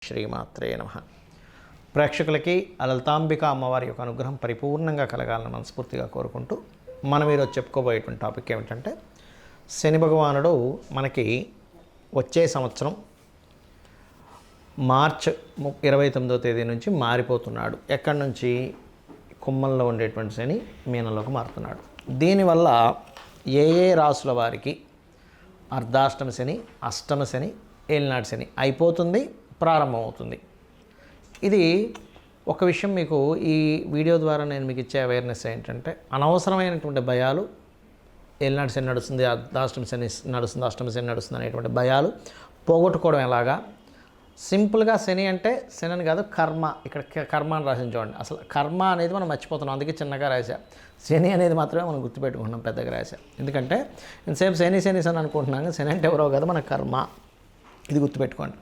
శ్రీమాత్రే నమః. ప్రేక్షకులకి లలితాంబిక అమ్మవారి యొక్క అనుగ్రహం పరిపూర్ణంగా కలగాలని మనస్ఫూర్తిగా కోరుకుంటూ మనం ఈరోజు చెప్పుకోబోయేటువంటి టాపిక్ ఏమిటంటే, శని భగవానుడు మనకి వచ్చే సంవత్సరం మార్చ్ 29వ తేదీ నుంచి మారిపోతున్నాడు. ఎక్కడి నుంచి? కుంభంలో ఉండేటువంటి శని మీనంలోకి మారుతున్నాడు. దీనివల్ల ఏ రాసుల వారికి అర్ధాష్టమ శని, అష్టమ శని, ఏలినాటి శని అయిపోతుంది, ప్రారంభమవుతుంది. ఇది ఒక విషయం మీకు ఈ వీడియో ద్వారా నేను మీకు ఇచ్చే అవేర్నెస్ ఏంటంటే, అనవసరమైనటువంటి భయాలు, ఏలినాటి శని నడుస్తుంది, అర్ధాష్టమ శని నడుస్తుంది, అష్టమ శని నడుస్తుంది అనేటువంటి భయాలు పోగొట్టుకోవడం ఎలాగా. సింపుల్గా శని అంటే శని అని కాదు, కర్మ. ఇక్కడ కర్మ అని రాసిన చూడండి. అసలు కర్మ అనేది మనం మర్చిపోతున్నాం, అందుకే చిన్నగా రాశా. శని అనేది మాత్రమే మనం గుర్తుపెట్టుకుంటున్నాం, పెద్దగా రాశా. ఎందుకంటే ఇంతసేపు శని శని శని అనుకుంటున్నాం, శని అంటే ఎవరో కాదు, మన కర్మ. ఇది గుర్తుపెట్టుకోండి.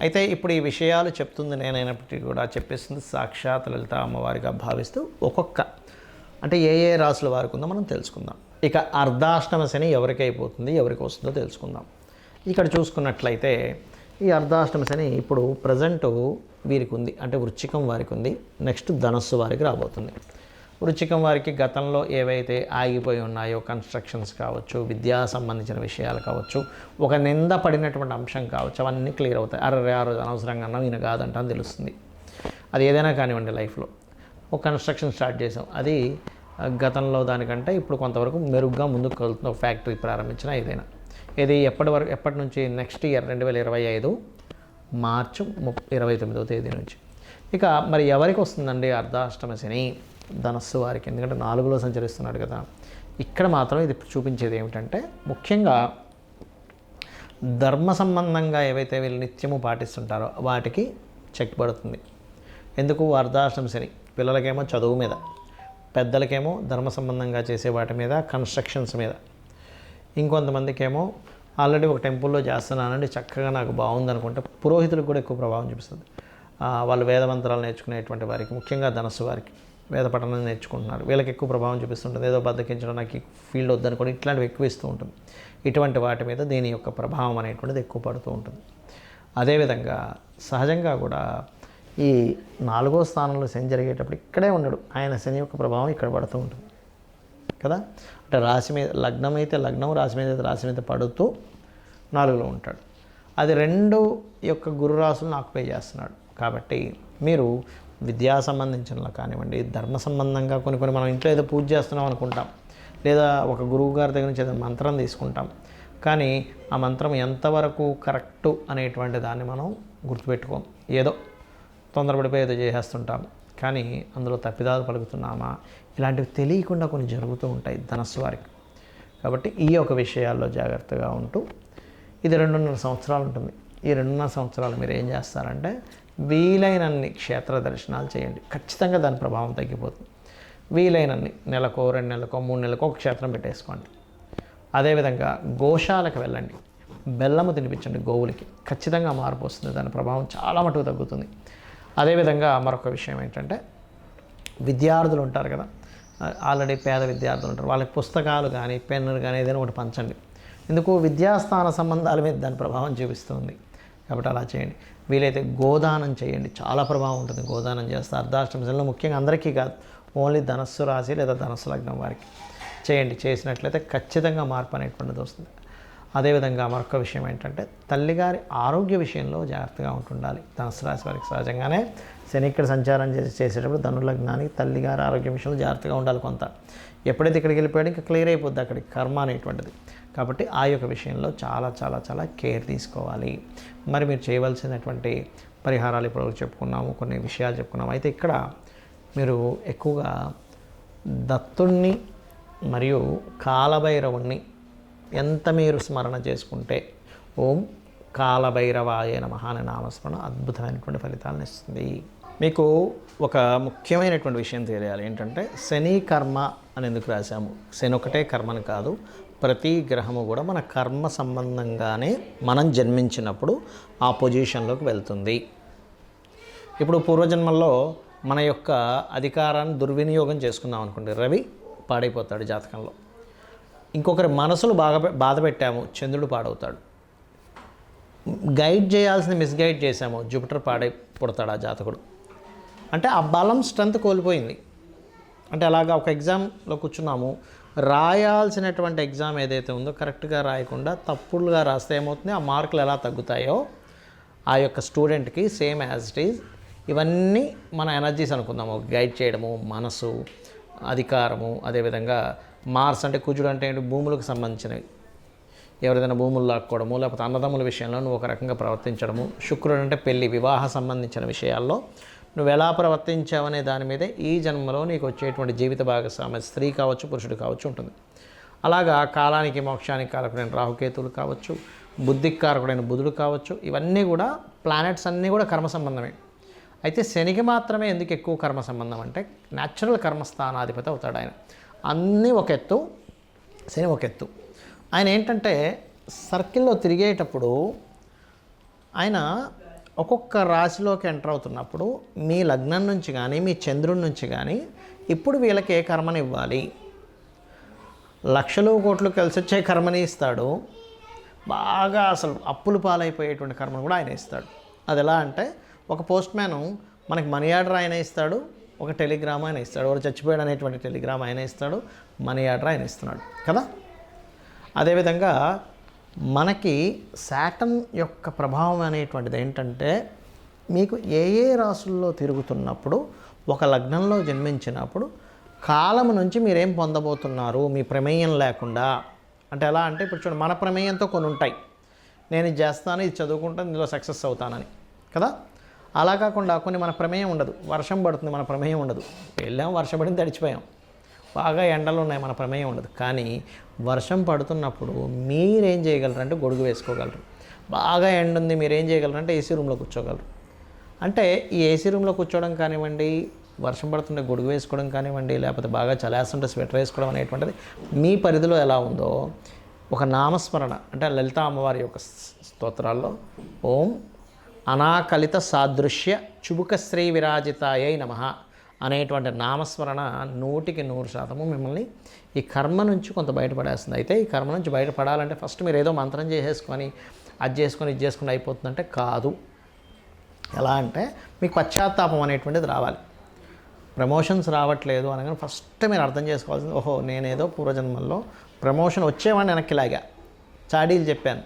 అయితే ఇప్పుడు ఈ విషయాలు చెప్తుంది నేనైనప్పటికీ కూడా చెప్పేస్తుంది సాక్షాత్ లలిత అమ్మవారిగా భావిస్తూ ఒక్కొక్క అంటే ఏ రాసుల వారికి ఉందో మనం తెలుసుకుందాం. ఇక అర్ధాష్టమ శని ఎవరికి అయిపోతుంది, ఎవరికి వస్తుందో తెలుసుకుందాం. ఇక్కడ చూసుకున్నట్లయితే ఈ అర్ధాష్టమ శని ఇప్పుడు ప్రజెంట్ వీరికి ఉంది, అంటే వృశ్చికం వారికి ఉంది. నెక్స్ట్ ధనస్సు వారికి రాబోతుంది. వృశ్చికం వారికి గతంలో ఏవైతే ఆగిపోయి ఉన్నాయో, కన్స్ట్రక్షన్స్ కావచ్చు, విద్యా సంబంధించిన విషయాలు కావచ్చు, ఒక నింద పడినటువంటి అంశం కావచ్చు, అవన్నీ క్లియర్ అవుతాయి. ఆ రోజు అనవసరంగా అన్నాం, ఈయన కాదంట అని తెలుస్తుంది. అది ఏదైనా కానివ్వండి, లైఫ్లో ఒక కన్స్ట్రక్షన్ స్టార్ట్ చేసాం, అది గతంలో దానికంటే ఇప్పుడు కొంతవరకు మెరుగ్గా ముందుకు కలుగుతుంది. ఒక ఫ్యాక్టరీ ప్రారంభించిన ఏదైనా, ఇది ఎప్పటి నుంచి? నెక్స్ట్ ఇయర్ 2025 మార్చి 29వ తేదీ నుంచి. ఇక మరి ఎవరికి వస్తుందండి అర్ధాష్టమ శని? ధనస్సు వారికి. ఎందుకంటే 4లో సంచరిస్తున్నాడు కదా. ఇక్కడ మాత్రం ఇది చూపించేది ఏమిటంటే, ముఖ్యంగా ధర్మ సంబంధంగా ఏవైతే వీళ్ళు నిత్యము పాటిస్తుంటారో వాటికి చెక్ పడుతుంది. ఎందుకు? అర్ధాష్టమ శని పిల్లలకేమో చదువు మీద, పెద్దలకేమో ధర్మ సంబంధంగా చేసే వాటి మీద, కన్స్ట్రక్షన్స్ మీద. ఇంకొంతమందికేమో ఆల్రెడీ ఒక టెంపుల్లో చేస్తున్నానండి, చక్కగా నాకు బాగుంది అనుకుంటే పురోహితులకు కూడా ఎక్కువ ప్రభావం చూపిస్తుంది. వాళ్ళు వేదమంత్రాలు నేర్చుకునేటువంటి వారికి, ముఖ్యంగా ధనస్సు వారికి, వేద పఠనం నేర్చుకుంటున్నారు, వీళ్ళకి ఎక్కువ ప్రభావం చూపిస్తుంటుంది. ఏదో బద్దకించడం, నాకు ఈ ఫీల్డ్ వద్దనుకోండి, ఇట్లాంటివి ఎక్కువ ఇస్తూ ఉంటుంది. ఇటువంటి వాటి మీద దీని యొక్క ప్రభావం అనేటువంటిది ఎక్కువ పడుతూ ఉంటుంది. అదేవిధంగా సహజంగా కూడా ఈ 4వ స్థానంలో శని జరిగేటప్పుడు ఇక్కడే ఉండడు, ఆయన శని యొక్క ప్రభావం ఇక్కడ పడుతూ ఉంటుంది కదా. అంటే రాశి మీద లగ్నం అయితే లగ్నం, రాశి మీద పడుతూ 4లో ఉంటాడు. అది 2 యొక్క గురు రాశులను ఆక్యుపై చేస్తున్నాడు. కాబట్టి మీరు విద్యా సంబంధించిన కానివ్వండి, ధర్మ సంబంధంగా కొన్ని మనం ఇంట్లో ఏదో పూజ చేస్తున్నాం అనుకుంటాం, లేదా ఒక గురువు గారి దగ్గర నుంచి ఏదైనా మంత్రం తీసుకుంటాం, కానీ ఆ మంత్రం ఎంతవరకు కరెక్టు అనేటువంటి దాన్ని మనం గుర్తుపెట్టుకోం. ఏదో తొందరపడిపోయి ఏదో చేసేస్తుంటాం, కానీ అందులో తప్పిదాలు పలుకుతున్నామా, ఇలాంటివి తెలియకుండా కొన్ని జరుగుతూ ఉంటాయి ధనస్సు వారికి. కాబట్టి ఈ యొక్క విషయాల్లో జాగ్రత్తగా ఉంటూ, ఇది 2.5 సంవత్సరాలు ఉంటుంది. ఈ 2.5 సంవత్సరాలు మీరు ఏం చేస్తారంటే, వీలైనన్ని క్షేత్ర దర్శనాలు చేయండి. ఖచ్చితంగా దాని ప్రభావం తగ్గిపోతుంది. వీలైనన్ని నెలకో, 2 నెలలకో, 3 నెలలకో ఒక క్షేత్రం పెట్టేసుకోండి. అదేవిధంగా గోశాలకు వెళ్ళండి, బెల్లము తినిపించండి గోవులకి. ఖచ్చితంగా మార్పు వస్తుంది, దాని ప్రభావం చాలా మటుకు తగ్గుతుంది. అదేవిధంగా మరొక విషయం ఏంటంటే, విద్యార్థులు ఉంటారు కదా, ఆల్రెడీ పేద విద్యార్థులు ఉంటారు, వాళ్ళకి పుస్తకాలు కానీ, పెన్నులు కానీ ఏదైనా ఒకటి పంచండి. ఎందుకు? విద్యాస్థాన సంబంధాల మీద దాని ప్రభావం చూపిస్తుంది. కాబట్టి అలా చేయండి. వీలైతే గోదానం చేయండి, చాలా ప్రభావం ఉంటుంది గోదానం చేస్తే. అర్ధాష్టమ శనిలో ముఖ్యంగా అందరికీ కాదు, ఓన్లీ ధనస్సు రాశి లేదా ధనస్సు లగ్నం వారికి చేయండి. చేసినట్లయితే ఖచ్చితంగా మార్పు అనేటువంటిది వస్తుంది. అదేవిధంగా మరొక విషయం ఏంటంటే, తల్లిగారి ఆరోగ్య విషయంలో జాగ్రత్తగా ఉంటుండాలి. ధనుసు రాశి వారికి సహజంగానే శని ఇక్కడ సంచారం చేసేటప్పుడు ధనులగ్నానికి తల్లిగారి ఆరోగ్య విషయంలో జాగ్రత్తగా ఉండాలి. కొంత ఎప్పుడైతే ఇక్కడికి వెళ్ళిపోయాడు ఇంకా క్లియర్ అయిపోద్ది అక్కడికి కర్మ అనేటువంటిది. కాబట్టి ఆ యొక్క విషయంలో చాలా చాలా చాలా కేర్ తీసుకోవాలి. మరి మీరు చేయవలసినటువంటి పరిహారాలు ఇప్పుడు చెప్పుకున్నాము, కొన్ని విషయాలు చెప్పుకున్నాము. అయితే ఇక్కడ మీరు ఎక్కువగా దత్తుణ్ణి మరియు కాలభైరవుణ్ణి ఎంత మీరు స్మరణ చేసుకుంటే, ఓం కాలభైరవాయ నమః అనే నామస్మరణ అద్భుతమైనటువంటి ఫలితాలను ఇస్తుంది. మీకు ఒక ముఖ్యమైనటువంటి విషయం తెలియాలి ఏంటంటే, శని కర్మ అని ఎందుకు రాశాము? శని ఒకటే కర్మని కాదు, ప్రతి గ్రహము కూడా మన కర్మ సంబంధంగానే మనం జన్మించినప్పుడు ఆ పొజిషన్లోకి వెళ్తుంది. ఇప్పుడు పూర్వజన్మల్లో మన యొక్క అధికారాన్ని దుర్వినియోగం చేసుకుందాం అనుకోండి, రవి పాడైపోతాడు జాతకంలో. ఇంకొకరి మనసులు బాధ పెట్టాము, చంద్రుడు పాడవుతాడు. గైడ్ చేయాల్సింది మిస్గైడ్ చేసాము, జూపిటర్ పాడై పుడతాడు ఆ జాతకుడు. అంటే ఆ బలం స్ట్రెంత్ కోల్పోయింది. అంటే అలాగా ఒక ఎగ్జామ్లో కూర్చున్నాము, రాయాల్సినటువంటి ఎగ్జామ్ ఏదైతే ఉందో కరెక్ట్గా రాయకుండా తప్పులుగా రాస్తే ఏమవుతుంది, ఆ మార్కులు ఎలా తగ్గుతాయో ఆ యొక్క స్టూడెంట్కి సేమ్ యాజ్ ఇట్ ఈజ్. ఇవన్నీ మన ఎనర్జీస్ అనుకుందాము. గైడ్ చేయడము, మనసు, అధికారము, అదేవిధంగా మార్స్ అంటే కుజుడు అంటే ఏంటి, భూములకు సంబంధించినవి, ఎవరిదైనా భూములు లాక్కోవడము, లేకపోతే అన్నదమ్ముల విషయంలో నువ్వు ఒక రకంగా ప్రవర్తించడము. శుక్రుడు అంటే పెళ్లి, వివాహ సంబంధించిన విషయాల్లో నువ్వు ఎలా ప్రవర్తించావనే దాని మీదే ఈ జన్మలో నీకు వచ్చేటువంటి జీవిత భాగస్వామి, స్త్రీ కావచ్చు పురుషుడు కావచ్చు, ఉంటుంది. అలాగా కాలానికి మోక్షానికి కారకుడైన రాహుకేతువులు కావచ్చు, బుద్ధికి కారకుడైన బుధుడు కావచ్చు, ఇవన్నీ కూడా ప్లానెట్స్ అన్నీ కూడా కర్మ సంబంధమే. అయితే శనికి మాత్రమే ఎందుకు ఎక్కువ కర్మ సంబంధం అంటే న్యాచురల్ కర్మస్థానాధిపతి అవుతాడు ఆయన. అన్నీ ఒక ఎత్తు, శని ఒక ఎత్తు. ఆయన ఏంటంటే సర్కిల్లో తిరిగేటప్పుడు ఆయన ఒక్కొక్క రాశిలోకి ఎంటర్ అవుతున్నప్పుడు మీ లగ్నం నుంచి కానీ మీ చంద్రుడి నుంచి కానీ ఇప్పుడు వీళ్ళకి ఏ కర్మని ఇవ్వాలి, లక్షలు కోట్లు కలిసి వచ్చే కర్మని ఇస్తాడు, బాగా అసలు అప్పులు పాలైపోయేటువంటి కర్మను కూడా ఆయన ఇస్తాడు. అది ఎలా అంటే ఒక పోస్ట్ మ్యాను మనకి మనీ ఆర్డర్ ఆయన ఇస్తాడు, ఒక టెలిగ్రామ్ ఆయన ఇస్తాడు, ఎవరు చచ్చిపోయాడు అనేటువంటి టెలిగ్రామ్ ఆయన ఇస్తాడు, మనీ ఆర్డర్ ఆయన ఇస్తున్నాడు కదా. అదేవిధంగా మనకి శాటర్న్ యొక్క ప్రభావం అనేటువంటిది ఏంటంటే మీకు ఏ ఏ రాసుల్లో తిరుగుతున్నప్పుడు ఒక లగ్నంలో జన్మించినప్పుడు కాలం నుంచి మీరేం పొందబోతున్నారు మీ ప్రమేయం లేకుండా. అంటే ఎలా అంటే ఇప్పుడు చూడండి, మన ప్రమేయంతో కొన్ని ఉంటాయి, నేను ఇది చేస్తాను, ఇది చదువుకుంటాను, ఇందులో సక్సెస్ అవుతానని కదా. అలా కాకుండా కొన్ని మన ప్రమేయం ఉండదు, వర్షం పడుతుంది మన ప్రమేయం ఉండదు, వెళ్ళాం వర్షం పడింది తడిచిపోయాం, బాగా ఎండలు ఉన్నాయి మన ప్రమేయం ఉండదు. కానీ వర్షం పడుతున్నప్పుడు మీరేం చేయగలరు అంటే గొడుగు వేసుకోగలరు, బాగా ఎండ ఉంది మీరేం చేయగలరు అంటే ఏసీ రూమ్లో కూర్చోగలరు. అంటే ఈ ఏసీ రూమ్లో కూర్చోవడం కానివ్వండి, వర్షం పడుతుంటే గొడుగు వేసుకోవడం కానివ్వండి, లేకపోతే బాగా చలేస్తుంటే స్వెటర్ వేసుకోవడం అనేటువంటిది మీ పరిధిలో ఎలా ఉందో ఒక నామస్మరణ అంటే లలితా అమ్మవారి యొక్క స్తోత్రాల్లో ఓం అనాకలిత సాదృశ్య చుబుక శ్రీ విరాజితాయై నమః అనేటువంటి నామస్మరణ 100% మిమ్మల్ని ఈ కర్మ నుంచి కొంత బయటపడేస్తుంది. అయితే ఈ కర్మ నుంచి బయటపడాలంటే ఫస్ట్ మీరు ఏదో మంత్రం చేసేసుకొని అది చేసుకొని ఇది చేసుకుని అయిపోతుందంటే కాదు. ఎలా అంటే మీకు పశ్చాత్తాపం అనేటువంటిది రావాలి. ప్రమోషన్స్ రావట్లేదు అనగానే ఫస్ట్ మీరు అర్థం చేసుకోవాల్సింది, ఓహో నేనేదో పూర్వజన్మల్లో ప్రమోషన్ వచ్చేవాడిని వెనక్కి లాగా చాడీలు చెప్పాను,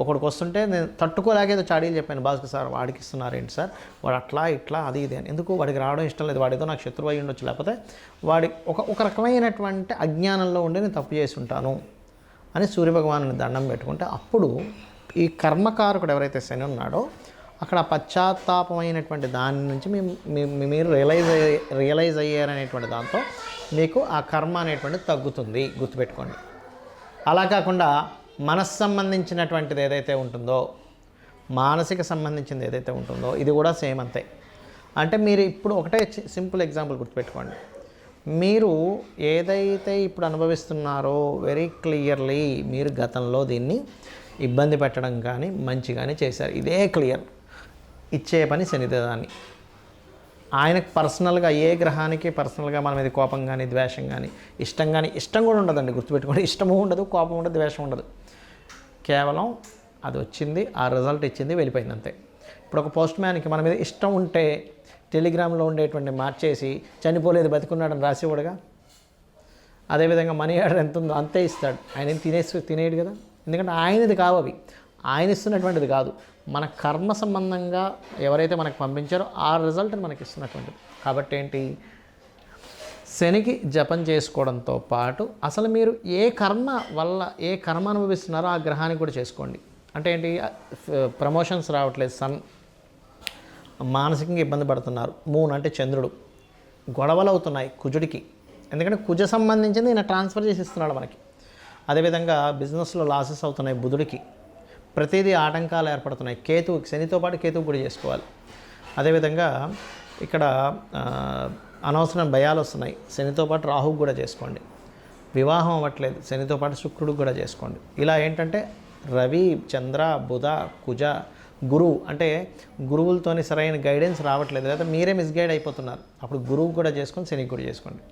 ఒకడికి వస్తుంటే నేను తట్టుకోలేకేదో చాడీలు చెప్పాను, భాస్కర్ సార్ వాడికి ఇస్తున్నారేంటి సార్, వాడు అట్లా ఇట్లా అది ఇది అని. ఎందుకు వాడికి రావడం ఇష్టం లేదు, వాడేదో నాకు శత్రువు అయి ఉండొచ్చు, లేకపోతే వాడి ఒక రకమైనటువంటి అజ్ఞానంలో ఉండి నేను తప్పు చేసి ఉంటాను అని సూర్యభగవాను దండం పెట్టుకుంటే అప్పుడు ఈ కర్మకారకుడు ఎవరైతే శని ఉన్నాడో అక్కడ పశ్చాత్తాపమైనటువంటి దాని నుంచి మీరు రియలైజ్ అయ్యారనేటువంటి దాంతో మీకు ఆ కర్మ అనేటువంటిది తగ్గుతుంది, గుర్తుపెట్టుకోండి. అలా కాకుండా మనస్సు సంబంధించినటువంటిది ఏదైతే ఉంటుందో, మానసిక సంబంధించింది ఏదైతే ఉంటుందో ఇది కూడా సేమ్ అంతే. అంటే మీరు ఇప్పుడు ఒకటే సింపుల్ ఎగ్జాంపుల్ గుర్తుపెట్టుకోండి, మీరు ఏదైతే ఇప్పుడు అనుభవిస్తున్నారో వెరీ క్లియర్లీ మీరు గతంలో దీన్ని ఇబ్బంది పెట్టడం కానీ మంచి కానీ చేశారు, ఇదే క్లియర్. ఇచ్చే పని శనిదేదాన్ని ఆయనకు పర్సనల్గా ఏ గ్రహానికి పర్సనల్గా మన మీద కోపం కానీ ద్వేషం కానీ ఇష్టం కూడా ఉండదండి, గుర్తుపెట్టుకోండి. ఇష్టము ఉండదు, కోపం ఉండదు, ద్వేషం ఉండదు, కేవలం అది వచ్చింది, ఆ రిజల్ట్ ఇచ్చింది, వెళ్ళిపోయింది అంతే. ఇప్పుడు ఒక పోస్ట్ మ్యాన్కి మన మీద ఇష్టం ఉంటే టెలిగ్రామ్లో ఉండేటువంటి మార్చేసి చనిపోలేదు బతికున్నాడని రాసేవాడుగా. అదేవిధంగా మనీ ఆర్డర్ ఎంత ఉందో అంతే ఇస్తాడు, ఆయన తినేయడు కదా, ఎందుకంటే ఆయనది కావు అవి, ఆయన ఇస్తున్నటువంటిది కాదు, మన కర్మ సంబంధంగా ఎవరైతే మనకు పంపించారో ఆ రిజల్ట్ని మనకి ఇస్తున్నటువంటిది. కాబట్టి ఏంటి, శనికి జపం చేసుకోవడంతో పాటు అసలు మీరు ఏ కర్మ వల్ల ఏ కర్మ అనుభవిస్తున్నారో ఆ గ్రహానికి కూడా చేసుకోండి. అంటే ఏంటి, ప్రమోషన్స్ రావట్లేదు, సన్ మానసికంగా ఇబ్బంది పడుతున్నారు, మూన్ అంటే చంద్రుడు, గొడవలు అవుతున్నాయి కుజుడికి, ఎందుకంటే కుజ సంబంధించింది ఈయన ట్రాన్స్ఫర్ చేసి ఇస్తున్నాడు మనకి. అదేవిధంగా బిజినెస్లో లాసెస్ అవుతున్నాయి బుధుడికి, ప్రతిదీ ఆటంకాలు ఏర్పడుతున్నాయి కేతువుకి, శనితో పాటు కేతువు కూడా చేసుకోవాలి. అదేవిధంగా ఇక్కడ అనవసరం భయాలు వస్తున్నాయి, శనితో పాటు రాహువు కూడా చేసుకోండి. వివాహం అవ్వట్లేదు, శనితో పాటు శుక్రుడికి కూడా చేసుకోండి. ఇలా ఏంటంటే రవి, చంద్ర, బుధ, కుజ, గురువు అంటే గురువులతోని సరైన గైడెన్స్ రావట్లేదు, లేదా మీరే మిస్గైడ్ అయిపోతున్నారు, అప్పుడు గురువు కూడా చేసుకొని శనికి కూడా చేసుకోండి.